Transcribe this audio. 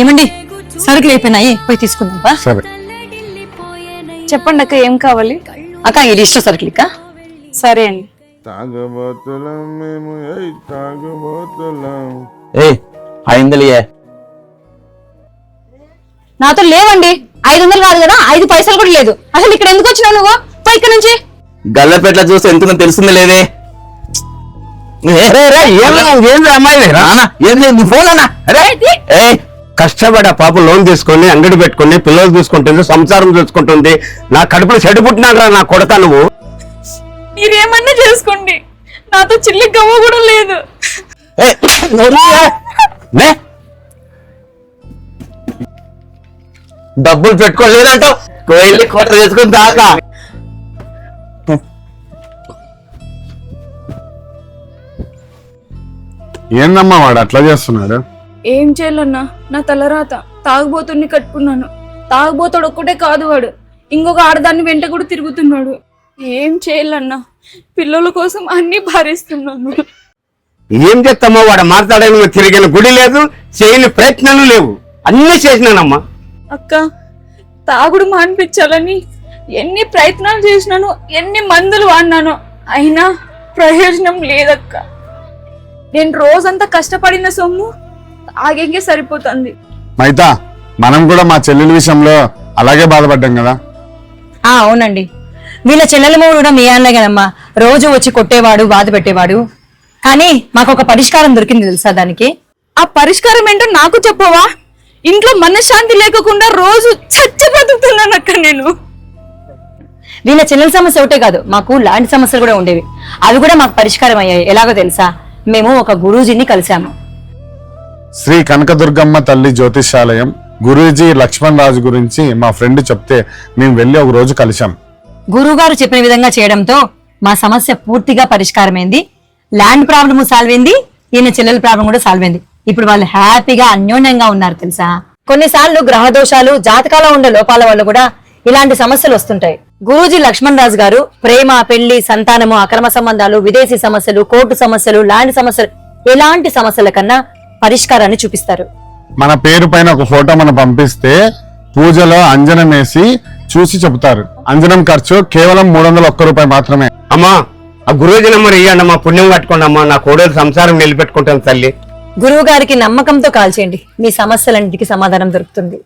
ఏమండి సరుకులు అయిపోయినాయి, పోయి తీసుకుందాం. సరే చెప్పండి అక్క, ఏం కావాలి? అక్క ఈ లిస్ట్ సరుకులు ఇక్క. సరే అండి. తాగబోతులం మేము, తాగబోతులం. అయిందిలే. నాతో లేవండి, 500 కాదు కదా, 5 పైసలు కూడా లేదు. అసలు ఇక్కడ ఎందుకు వచ్చినావు నువ్వు? పోయి ఇక్కడ నుంచి. గల్లపెట్ల చూస్తే ఎందుకు తెలుస్తుంది లేదే. కష్టపడి ఆ పాప లోన్ తీసుకొని అంగడి పెట్టుకుని పిల్లలు చూసుకుంటుంది, సంసారం చూసుకుంటుంది. నా కడుపులో చెడు పుట్టినారా నా కొడతా నువ్వు. మీరేమన్నా చేసుకోండి, నాతో చిల్లి గవ్వ కూడా లేదు. డబ్బులు పెట్టుకోలేదంటావు, వెళ్ళి కోట చేసుకుని దాకా. ఏందమ్మా వాడు అట్లా చేస్తున్నాడు? ఏం చేయాలన్నా, నా తలరాత. తాగుబోతుని కట్టుకున్నాను. తాగుబోతాడు ఒక్కటే కాదు, వాడు ఇంకొక ఆడదాన్ని వెంట కూడా తిరుగుతున్నాడు. ఏం చేయాలన్నా, పిల్లల కోసం అన్ని భారిస్తున్నాను. ఏం చేస్తామో వాడు మాట్లాడడానికి తిరిగిన గుడి లేదు, చేయని ప్రయత్నాలు లేవు. అన్ని చేసినానమ్మా. అక్క, తాగుడు మానిపించాలని ఎన్ని ప్రయత్నాలు చేసినాను, ఎన్ని మందులు వాడినాను, అయినా ప్రయోజనం లేదక్క. నేను రోజంతా కష్టపడిన సొమ్ము తాగేకే సరిపోతుంది. మైతా, మనం కూడా మా చెల్లెల విషయంలో అలాగే బాధపడ్డాం కదా. అవునండి, వీళ్ళ చెల్లెల మూడు కూడా మీ అన్నే కదమ్మా. రోజు వచ్చి కొట్టేవాడు, బాధ పెట్టేవాడు. కానీ మాకు ఒక పరిష్కారం దొరికింది తెలుసా దానికి. ఆ పరిష్కారం ఏంటో నాకు చెప్పవా? ఇంట్లో మనశ్శాంతి లేకుండా రోజు చచ్చి బతుకుతున్నాను అక్క నేను. వీళ్ళ చెల్లెల సమస్య ఒకటే కాదు, మాకు లాంటి సమస్యలు కూడా ఉండేవి. అవి కూడా మాకు పరిష్కారం అయ్యాయి. ఎలాగో తెలుసా, మేము ఒక గురూజీని కలిసాము. శ్రీ కనకదుర్గమ్మ తల్లి జ్యోతిషాలయం గురూజీ లక్ష్మణ్ రాజు గురించి మా ఫ్రెండ్ చెప్తే మేము వెళ్ళి ఒక రోజు కలిసాం. గురువు గారు చెప్పిన విధంగా చేయడంతో మా సమస్య పూర్తిగా పరిష్కారమైంది. ల్యాండ్ ప్రాబ్లమ్ సాల్వ్ అయింది, ఈయన చెల్లెల ప్రాబ్లం కూడా సాల్వ్ అయింది. ఇప్పుడు వాళ్ళు హ్యాపీగా అన్యోన్యంగా ఉన్నారు తెలుసా. కొన్నిసార్లు గ్రహ దోషాలు, జాతకాలో ఉండే లోపాల వల్ల కూడా ఇలాంటి సమస్యలు వస్తుంటాయి. గురూజీ లక్ష్మణ్ రాజు గారు ప్రేమ, పెళ్లి, సంతానము, అక్రమ సంబంధాలు, విదేశీ సమస్యలు, కోర్టు సమస్యలు, ల్యాండ్ సమస్యలు, ఎలాంటి సమస్యల కన్నా పరిష్కారాన్ని చూపిస్తారు. మన పేరు పైన ఒక ఫోటో మనం పంపిస్తే పూజలో అంజనం వేసి చూసి చెబుతారు. అంజనం ఖర్చు కేవలం 301 రూపాయి మాత్రమే. అమ్మా, ఆ గురువుజీ నెంబర్ ఇయ్యండి అమ్మా, పుణ్యం కట్టుకోండి అమ్మా. నా కోడలు సంసారం నిలబెట్టుకుంటాను తల్లి. గురువు గారికి నమ్మకంతో కాల్ చేయండి, మీ సమస్యలన్నిటికీ సమాధానం దొరుకుతుంది.